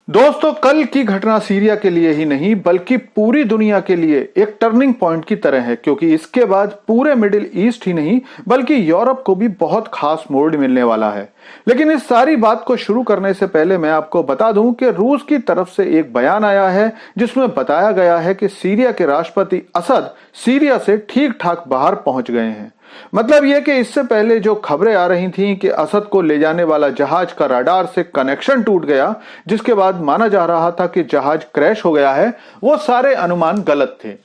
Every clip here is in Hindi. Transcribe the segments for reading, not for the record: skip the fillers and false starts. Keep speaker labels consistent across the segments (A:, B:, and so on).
A: दोस्तों, कल की घटना सीरिया के लिए ही नहीं बल्कि पूरी दुनिया के लिए एक टर्निंग पॉइंट की तरह है, क्योंकि इसके बाद पूरे मिडिल ईस्ट ही नहीं बल्कि यूरोप को भी बहुत खास मोड़ मिलने वाला है। लेकिन इस सारी बात को शुरू करने से पहले मैं आपको बता दूं कि रूस की तरफ से एक बयान आया है जिसमें बताया गया है कि सीरिया के राष्ट्रपति असद सीरिया से ठीक ठाक बाहर पहुंच गए हैं। मतलब यह कि इससे पहले जो खबरें आ रही थीं कि असद को ले जाने वाला जहाज का रडार से कनेक्शन टूट गया, जिसके बाद माना जा रहा था कि जहाज क्रैश हो गया है, वो सारे अनुमान गलत थे।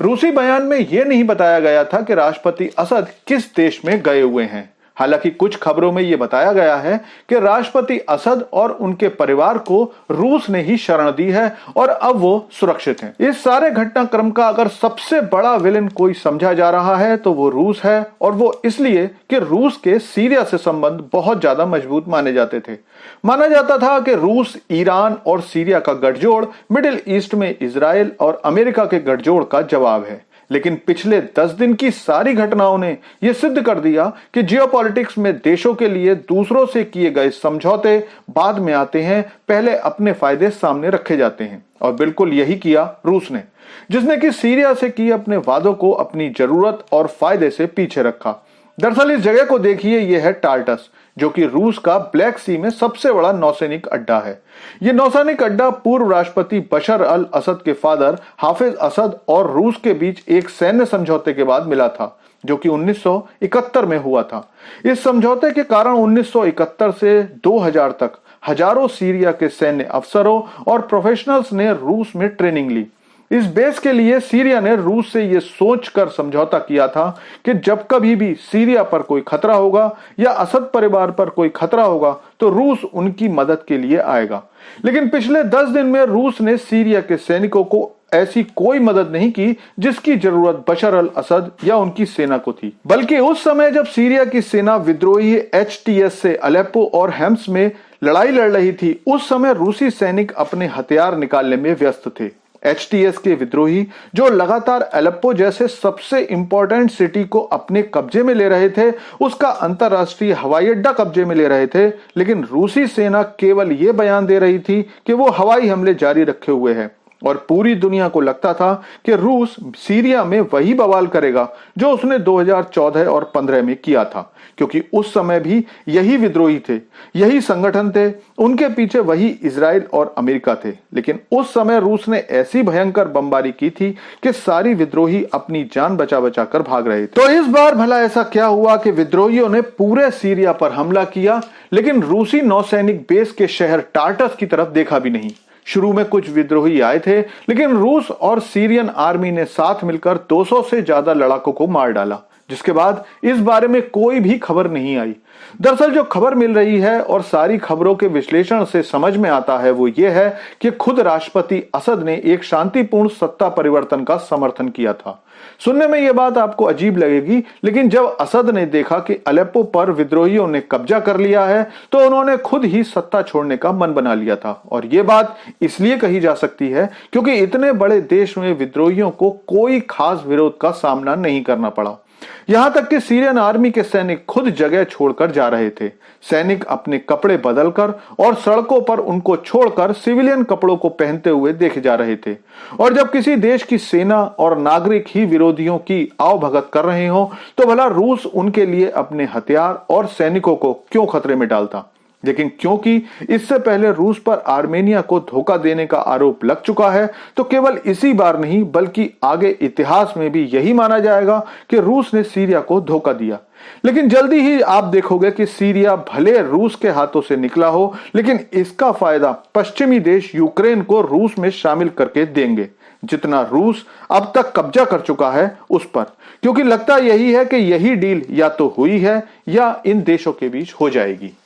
A: रूसी बयान में यह नहीं बताया गया था कि राष्ट्रपति असद किस देश में गए हुए हैं। हालांकि कुछ खबरों में यह बताया गया है कि राष्ट्रपति असद और उनके परिवार को रूस ने ही शरण दी है और अब वो सुरक्षित हैं। इस सारे घटनाक्रम का अगर सबसे बड़ा विलेन कोई समझा जा रहा है तो वो रूस है, और वो इसलिए कि रूस के सीरिया से संबंध बहुत ज्यादा मजबूत माने जाते थे। माना जाता था कि रूस ईरान और सीरिया का गठजोड़ मिडिल ईस्ट में इजराइल और अमेरिका के गठजोड़ का जवाब है। लेकिन पिछले 10 दिन की सारी घटनाओं ने यह सिद्ध कर दिया कि जियोपॉलिटिक्स में देशों के लिए दूसरों से किए गए समझौते बाद में आते हैं, पहले अपने फायदे सामने रखे जाते हैं। और बिल्कुल यही किया रूस ने, जिसने कि सीरिया से किए अपने वादों को अपनी जरूरत और फायदे से पीछे रखा। दरअसल इस जगह को देखिए, यह है टार्टस, जो कि रूस का ब्लैक सी में सबसे बड़ा नौसैनिक अड्डा है। यह नौसैनिक अड्डा पूर्व राष्ट्रपति बशर अल असद के फादर हाफिज असद और रूस के बीच एक सैन्य समझौते के बाद मिला था, जो कि 1971 में हुआ था। इस समझौते के कारण 1971 से 2000 तक हजारों सीरिया के सैन्य अफसरों और प्रोफेशनल्स ने रूस में ट्रेनिंग ली। इस बेस के लिए सीरिया ने रूस से यह सोचकर समझौता किया था कि जब कभी भी सीरिया पर कोई खतरा होगा या असद परिवार पर कोई खतरा होगा तो रूस उनकी मदद के लिए आएगा। लेकिन पिछले 10 दिन में रूस ने सीरिया के सैनिकों को ऐसी कोई मदद नहीं की जिसकी जरूरत बशर अल असद या उनकी सेना को थी। बल्कि उस समय जब सीरिया की सेना विद्रोही HTS से अलेप्पो और हेम्स में लड़ाई लड़ रही थी, उस समय रूसी सैनिक अपने हथियार निकालने में व्यस्त थे। HTS के विद्रोही जो लगातार अलेप्पो जैसे सबसे इंपॉर्टेंट सिटी को अपने कब्जे में ले रहे थे, उसका अंतरराष्ट्रीय हवाई अड्डा कब्जे में ले रहे थे। लेकिन रूसी सेना केवल यह बयान दे रही थी कि वो हवाई हमले जारी रखे हुए है, और पूरी दुनिया को लगता था कि रूस सीरिया में वही बवाल करेगा जो उसने 2014 और 15 में किया था, क्योंकि उस समय भी यही विद्रोही थे, यही संगठन थे, उनके पीछे वही इजराइल और अमेरिका थे। लेकिन उस समय रूस ने ऐसी भयंकर बमबारी की थी कि सारी विद्रोही अपनी जान बचा बचा कर भाग रहे थे। तो इस बार भला ऐसा क्या हुआ कि विद्रोहियों ने पूरे सीरिया पर हमला किया, लेकिन रूसी नौसैनिक बेस के शहर टार्टस की तरफ देखा भी नहीं। शुरू में कुछ विद्रोही आए थे, लेकिन रूस और सीरियन आर्मी ने साथ मिलकर 200 से ज्यादा लड़ाकों को मार डाला, जिसके बाद इस बारे में कोई भी खबर नहीं आई। दरअसल जो खबर मिल रही है और सारी खबरों के विश्लेषण से समझ में आता है वो ये है कि खुद राष्ट्रपति असद ने एक शांतिपूर्ण सत्ता परिवर्तन का समर्थन किया था। सुनने में यह बात आपको अजीब लगेगी, लेकिन जब असद ने देखा कि अलेप्पो पर विद्रोहियों ने कब्जा कर लिया है तो उन्होंने खुद ही सत्ता छोड़ने का मन बना लिया था। और यह बात इसलिए कही जा सकती है क्योंकि इतने बड़े देश में विद्रोहियों को कोई खास विरोध का सामना नहीं करना पड़ा। यहां तक कि सीरियन आर्मी के सैनिक खुद जगह छोड़कर जा रहे थे। सैनिक अपने कपड़े बदलकर और सड़कों पर उनको छोड़कर सिविलियन कपड़ों को पहनते हुए देखे जा रहे थे। और जब किसी देश की सेना और नागरिक ही विरोधियों की आवभगत कर रहे हो तो भला रूस उनके लिए अपने हथियार और सैनिकों को क्यों खतरे में डालता। लेकिन क्योंकि इससे पहले रूस पर आर्मेनिया को धोखा देने का आरोप लग चुका है, तो केवल इसी बार नहीं बल्कि आगे इतिहास में भी यही माना जाएगा कि रूस ने सीरिया को धोखा दिया। लेकिन जल्दी ही आप देखोगे कि सीरिया भले रूस के हाथों से निकला हो, लेकिन इसका फायदा पश्चिमी देश यूक्रेन को रूस में शामिल करके देंगे, जितना रूस अब तक कब्जा कर चुका है उस पर। क्योंकि लगता यही है कि यही डील या तो हुई है या इन देशों के बीच हो जाएगी।